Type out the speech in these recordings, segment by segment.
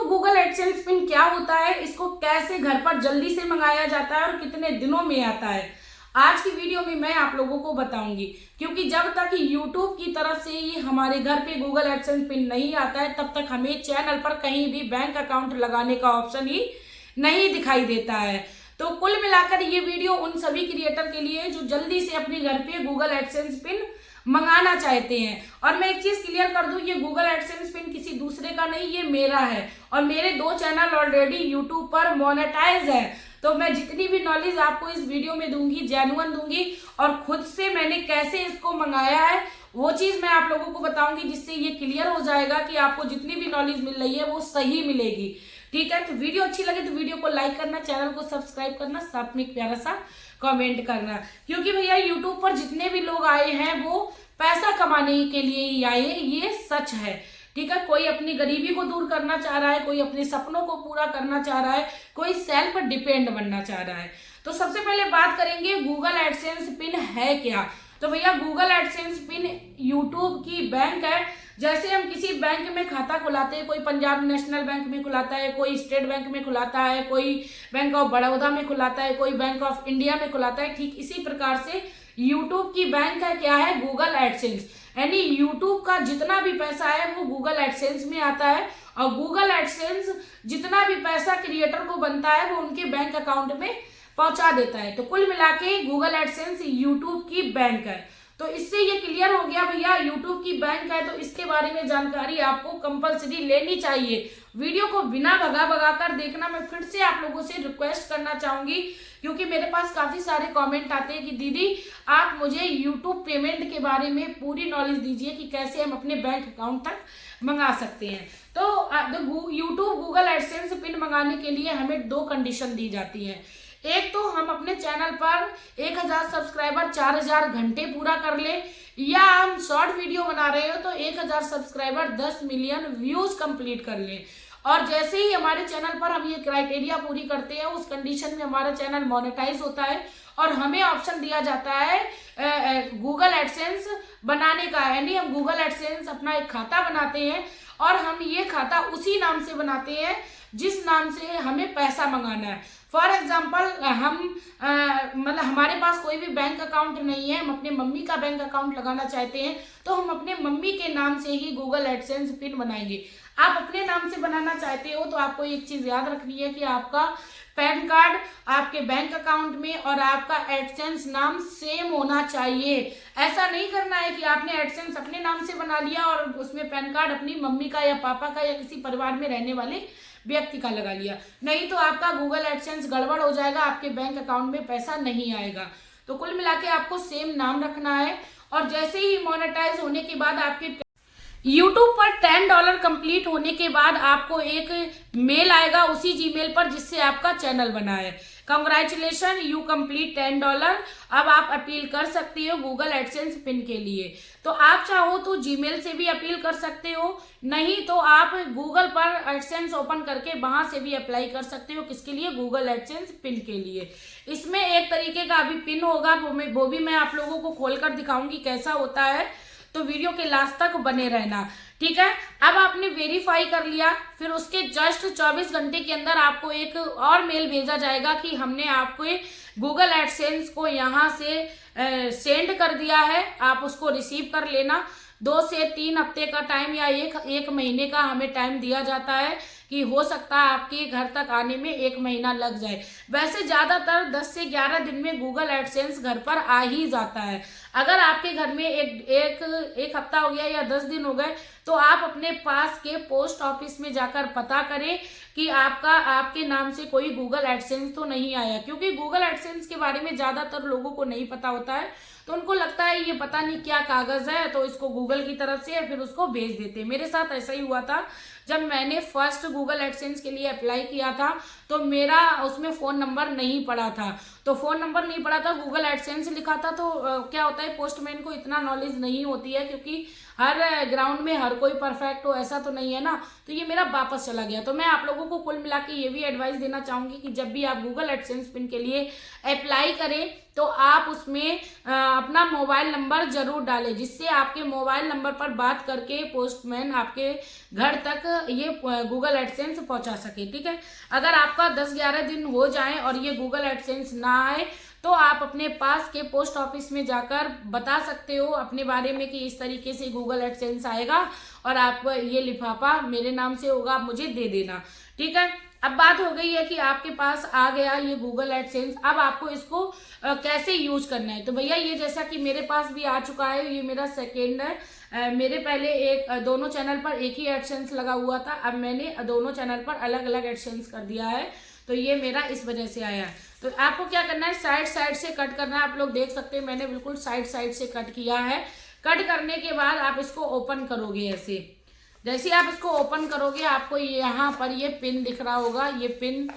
Google AdSense pin क्या होता है, इसको कैसे घर पर जल्दी से मंगाया जाता है और कितने दिनों में आता है, आज की वीडियो में मैं आप लोगों को बताऊंगी। क्योंकि जब तक यूट्यूब की तरफ से ही हमारे घर पे गूगल एडसेंस पिन नहीं आता है, तब तक हमें चैनल पर कहीं भी बैंक अकाउंट लगाने का ऑप्शन ही नहीं दिखाई देता है। तो कुल मिलाकर ये वीडियो उन सभी क्रिएटर के लिए जो जल्दी से अपने घर पे गूगल एडसेंस पिन मंगाना चाहते हैं। और मैं एक चीज क्लियर कर दूं, ये गूगल एडसेंस पिन किसी दूसरे का नहीं, ये मेरा है और मेरे 2 चैनल ऑलरेडी यूट्यूब पर मोनेटाइज है। तो मैं जितनी भी नॉलेज आपको इस वीडियो में दूंगी जेन्युइन दूंगी, और खुद से मैंने कैसे इसको मंगाया है वो चीज मैं आप लोगों को बताऊंगी, जिससे ये क्लियर हो जाएगा कि आपको जितनी भी नॉलेज मिल रही है वो सही मिलेगी। ठीक है, तो वीडियो अच्छी लगे तो वीडियो को लाइक करना, चैनल को सब्सक्राइब करना, साथ में एक प्यारा सा कमेंट करना। क्योंकि भैया यूट्यूब पर जितने भी लोग आए हैं वो पैसा कमाने के लिए ही आए, ये सच है। ठीक है, कोई अपनी गरीबी को दूर करना चाह रहा है, कोई अपने सपनों को पूरा करना चाह रहा है, कोई सेल्फ डिपेंड बनना चाह रहा है। तो सबसे पहले बात करेंगे गूगल एडसेंस पिन है क्या। तो भैया गूगल एडसेंस पिन यूट्यूब की बैंक है। जैसे हम किसी बैंक में खाता खुलाते हैं, कोई पंजाब नेशनल बैंक में खुलाता है, कोई स्टेट बैंक में खुलाता है, कोई बैंक ऑफ बड़ौदा में खुलाता है, कोई बैंक ऑफ इंडिया में खुलाता है, ठीक इसी प्रकार से यूट्यूब की बैंक है क्या है, गूगल एडसेंस। यानी यूट्यूब का जितना भी पैसा है वो गूगल एडसेंस में आता है, और गूगल एडसेंस जितना भी पैसा क्रिएटर को बनता है वो उनके बैंक अकाउंट में पहुंचा देता है। तो कुल मिला के गूगल एडसेंस यूट्यूब की बैंक है। तो इससे ये क्लियर हो गया भैया यूट्यूब की बैंक है, तो इसके बारे में जानकारी आपको कंपलसरी लेनी चाहिए। वीडियो को बिना भगा कर देखना। मैं फिर से आप लोगों से रिक्वेस्ट करना चाहूंगी, क्योंकि मेरे पास काफी सारे कमेंट आते हैं कि दीदी आप मुझे यूट्यूब पेमेंट के बारे में पूरी नॉलेज दीजिए कि कैसे हम अपने बैंक अकाउंट तक मंगा सकते हैं। तो यूट्यूब गूगल एडसेंस पिन मंगाने के लिए हमें 2 कंडीशन दी जाती है। एक तो हम अपने चैनल पर 1000 सब्सक्राइबर 4000 घंटे पूरा कर ले, या हम शॉर्ट वीडियो बना रहे हो तो 1000 सब्सक्राइबर 10 मिलियन व्यूज कंप्लीट कर ले। और जैसे ही हमारे चैनल पर हम ये क्राइटेरिया पूरी करते हैं, उस कंडीशन में हमारा चैनल मोनेटाइज होता है और हमें ऑप्शन दिया जाता है गूगल एडसेंस बनाने का। यानी हम गूगल एडसेंस अपना एक खाता बनाते हैं और हम ये खाता उसी नाम से बनाते हैं जिस नाम से हमें पैसा मंगाना है। फॉर एग्जाम्पल हम मतलब हमारे पास कोई भी बैंक अकाउंट नहीं है, हम अपने मम्मी का बैंक अकाउंट लगाना चाहते हैं, तो हम अपने मम्मी के नाम से ही गूगल एडसेंस पिन बनाएंगे। आप अपने नाम से बनाना चाहते हो तो आपको एक चीज याद रखनी है कि आपका पैन कार्ड आपके बैंक अकाउंट में और आपका एडसेंस नाम सेम होना चाहिए। ऐसा नहीं करना है कि आपने एडसेंस अपने नाम से बना लिया और उसमें पैन कार्ड अपनी मम्मी का या पापा का या किसी परिवार में रहने वाले व्यक्ति का लगा लिया, नहीं तो आपका गूगल एडसेंस गड़बड़ हो जाएगा, आपके बैंक अकाउंट में पैसा नहीं आएगा। तो कुल मिला के आपको सेम नाम रखना है। और जैसे ही मोनेटाइज होने के बाद आपके यूट्यूब पर $10 कंप्लीट होने के बाद आपको एक मेल आएगा उसी जीमेल पर जिससे आपका चैनल बना है। Congratulation, you complete $10। अब आप अपील कर सकते हो गूगल एडसेंस पिन के लिए। तो आप चाहो तो जीमेल से भी अपील कर सकते हो, नहीं तो आप गूगल पर एडसेंस ओपन करके वहां से भी अप्लाई कर सकते हो। किसके लिए? गूगल एडसेंस पिन के लिए। इसमें एक तरीके का अभी पिन होगा, वो भी मैं आप लोगों को खोलकर दिखाऊंगी कैसा होता है, तो वीडियो के लास्ट तक बने रहना। ठीक है, अब आपने वेरीफाई कर लिया, फिर उसके जस्ट 24 घंटे के अंदर आपको एक और मेल भेजा जाएगा कि हमने आपको गूगल एडसेंस को यहाँ से सेंड कर दिया है, आप उसको रिसीव कर लेना। 2 से 3 हफ्ते का टाइम या एक महीने का हमें टाइम दिया जाता है कि हो सकता है आपके घर तक आने में 1 महीना लग जाए। वैसे ज्यादातर 10 से 11 दिन में गूगल एडसेंस घर पर आ ही जाता है। अगर आपके घर में एक हफ्ता हो गया या 10 दिन हो गए तो आप अपने पास के पोस्ट ऑफिस में जाकर पता करें कि आपके नाम से कोई गूगल एडसेंस तो नहीं आया। क्योंकि गूगल एडसेंस के बारे में ज्यादातर लोगों को नहीं पता होता है, तो उनको लगता है ये पता नहीं क्या कागज है, तो इसको गूगल की तरफ से फिर उसको भेज देते हैं। मेरे साथ ऐसा ही हुआ था, जब मैंने फर्स्ट गूगल एडसेंस के लिए अप्लाई किया था तो मेरा उसमें फोन नंबर नहीं पड़ा था। तो फोन नंबर नहीं पड़ा था, गूगल एडसेंस लिखा था। तो क्या होता है, पोस्टमैन को इतना नॉलेज नहीं होती है, क्योंकि हर ग्राउंड में हर कोई परफेक्ट हो ऐसा तो नहीं है ना। तो ये मेरा वापस चला गया। तो मैं आप लोगों को कुल मिला के ये भी एडवाइस देना चाहूंगी कि जब भी आप गूगल एडसेंस पिन के लिए अप्लाई करें तो आप उसमें अपना मोबाइल नंबर जरूर डालें, जिससे आपके मोबाइल नंबर पर बात करके पोस्टमैन आपके घर तक ये गूगल एडसेंस पहुंचा सके। ठीक है, अगर आपका 10-11 दिन हो जाए और ये गूगल एडसेंस ना आए तो आप अपने पास के पोस्ट ऑफिस में जाकर बता सकते हो अपने बारे में कि इस तरीके से गूगल एडसेंस आएगा और आप ये लिफाफा मेरे नाम से होगा, आप मुझे दे देना। ठीक है, अब बात हो गई है कि आपके पास आ गया ये गूगल एडसेंस, अब आपको इसको कैसे यूज करना है। तो भैया ये जैसा कि मेरे पास भी आ चुका है, ये मेरा सेकेंड है। मेरे पहले दोनों चैनल पर एक ही एडसेंस लगा हुआ था, अब मैंने दोनों चैनल पर अलग अलग एडसेंस कर दिया है, तो ये मेरा इस वजह से आया है। तो आपको क्या करना है, साइड से कट करना है। आप लोग देख सकते हैं मैंने बिल्कुल साइड से कट किया है। कट करने के बाद आप इसको ओपन करोगे ऐसे, जैसे आप इसको ओपन करोगे आपको यहाँ पर ये पिन दिख रहा होगा। ये पिन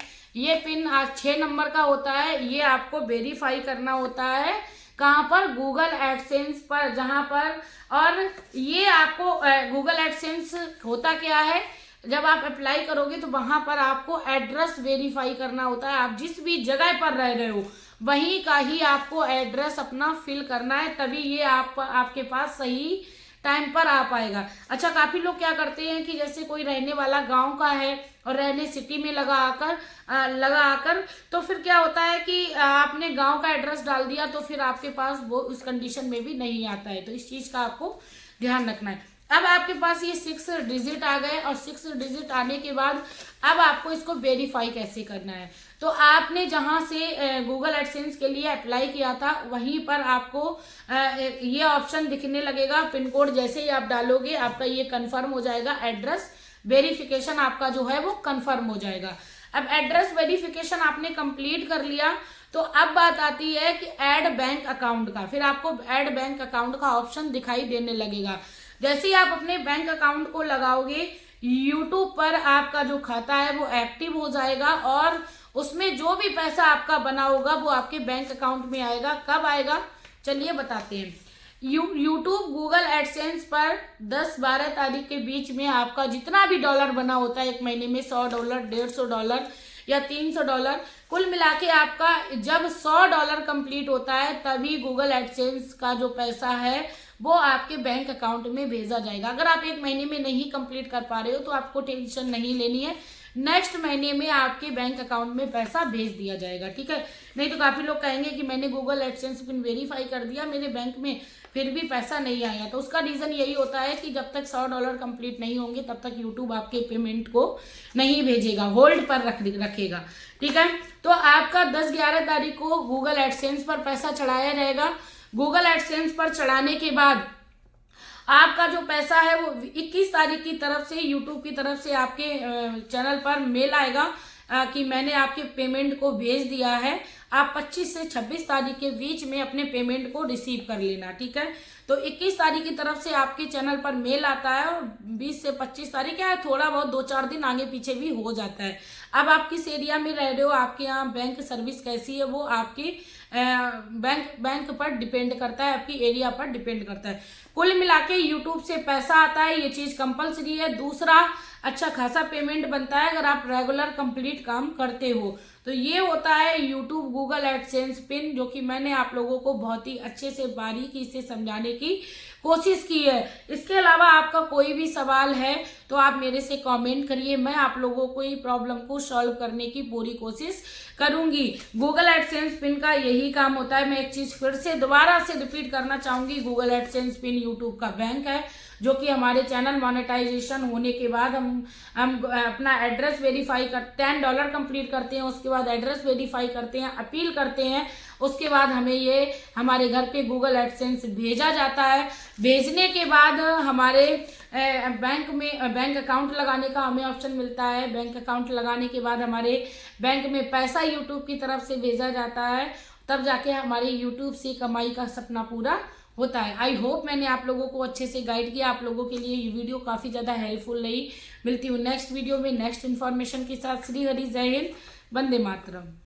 6 नंबर का होता है। ये आपको वेरीफाई करना होता है कहाँ पर, गूगल एडसेंस पर, जहाँ पर, और ये आपको गूगल एडसेंस होता क्या है, जब आप अप्लाई करोगे तो वहां पर आपको एड्रेस वेरीफाई करना होता है। आप जिस भी जगह पर रह रहे हो वहीं का ही आपको एड्रेस अपना फिल करना है, तभी ये आपके पास सही टाइम पर आ पाएगा। अच्छा, काफी लोग क्या करते हैं कि जैसे कोई रहने वाला गांव का है और रहने सिटी में लगा आकर तो फिर क्या होता है कि आपने गांव का एड्रेस डाल दिया तो फिर आपके पास वो उस कंडीशन में भी नहीं आता है। तो इस चीज का आपको ध्यान रखना है। अब आपके पास ये 6 डिजिट आ गए और 6 डिजिट आने के बाद अब आपको इसको वेरीफाई कैसे करना है। तो आपने जहां से गूगल एडसेंस के लिए अप्लाई किया था वहीं पर आपको ये ऑप्शन दिखने लगेगा। पिन कोड जैसे ही आप डालोगे आपका ये कंफर्म हो जाएगा, एड्रेस वेरिफिकेशन आपका जो है वो कंफर्म हो जाएगा। अब एड्रेस वेरिफिकेशन आपने कंप्लीट कर लिया तो अब बात आती है कि ऐड बैंक अकाउंट का। फिर आपको ऐड बैंक अकाउंट का ऑप्शन दिखाई देने लगेगा। जैसे ही आप अपने बैंक अकाउंट को लगाओगे यूट्यूब पर आपका जो खाता है वो एक्टिव हो जाएगा और उसमें जो भी पैसा आपका बना होगा वो आपके बैंक अकाउंट में आएगा। कब आएगा चलिए बताते हैं। यूट्यूब गूगल एडसेंस पर 10-12 तारीख के बीच में आपका जितना भी डॉलर बना होता है एक महीने में, $100, $150 या $300, कुल मिला के आपका जब $100 कंप्लीट होता है तभी गूगल एडसेंस का जो पैसा है वो आपके बैंक अकाउंट में भेजा जाएगा। अगर आप एक महीने में नहीं कंप्लीट कर पा रहे हो तो आपको टेंशन नहीं लेनी है, नेक्स्ट महीने में आपके बैंक अकाउंट में पैसा भेज दिया जाएगा। ठीक है, नहीं तो काफी लोग कहेंगे कि मैंने गूगल एडसेंस पिन वेरीफाई कर दिया मेरे बैंक में फिर भी पैसा नहीं आया। तो उसका रीजन यही होता है कि जब तक $100 कंप्लीट नहीं होंगे तब तक यूट्यूब आपके पेमेंट को नहीं भेजेगा, होल्ड पर रखेगा। ठीक है, तो आपका 10-11 तारीख को गूगल एडसेंस पर पैसा चढ़ाया जाएगा। गूगल एडसेंस पर चढ़ाने के बाद आपका जो पैसा है वो 21 तारीख की तरफ से यूट्यूब की तरफ से आपके चैनल पर मेल आएगा कि मैंने आपके पेमेंट को भेज दिया है। आप 25 से 26 तारीख के बीच में अपने पेमेंट को रिसीव कर लेना। ठीक है, तो 21 तारीख की तरफ से आपके चैनल पर मेल आता है और 20 से 25 तारीख क्या है, थोड़ा बहुत 2-4 दिन आगे पीछे भी हो जाता है। अब आप किस एरिया में रह रहे हो, आपके यहाँ बैंक सर्विस कैसी है, वो आपकी बैंक पर डिपेंड करता है, आपकी एरिया पर डिपेंड करता है। कुल मिला के यूट्यूब से पैसा आता है, ये चीज कंपलसरी है। दूसरा, अच्छा खासा पेमेंट बनता है अगर आप रेगुलर कंप्लीट काम करते हो। तो ये होता है यूट्यूब गूगल एडसेंस पिन, जो कि मैंने आप लोगों को बहुत ही अच्छे से बारीकी से समझाने की कोशिश की है। इसके अलावा आपका कोई भी सवाल है तो आप मेरे से कमेंट करिए, मैं आप लोगों को ये प्रॉब्लम को सॉल्व करने की पूरी कोशिश करूंगी। गूगल एडसेंस पिन का यही काम होता है। मैं एक चीज फिर से दोबारा से रिपीट करना चाहूंगी, गूगल एडसेंस पिन यूट्यूब का बैंक है, जो कि हमारे चैनल मोनेटाइजेशन होने के बाद हम अपना एड्रेस वेरीफाई कर $10 कंप्लीट करते हैं, उसके बाद एड्रेस वेरीफाई करते हैं, अपील करते हैं, उसके बाद हमें ये हमारे घर पे गूगल एडसेंस भेजा जाता है। भेजने के बाद हमारे बैंक अकाउंट लगाने का हमें ऑप्शन मिलता है। बैंक अकाउंट लगाने के बाद हमारे बैंक में पैसा यूट्यूब की तरफ से भेजा जाता है, तब जाके हमारे यूट्यूब से कमाई का सपना पूरा होता है। आई होप मैंने आप लोगों को अच्छे से गाइड किया। आप लोगों के लिए ये वीडियो काफ़ी ज़्यादा हेल्पफुल रही। मिलती हूँ नेक्स्ट वीडियो में नेक्स्ट इन्फॉर्मेशन के साथ। श्री हरि, जय हिंद, वंदे मातरम।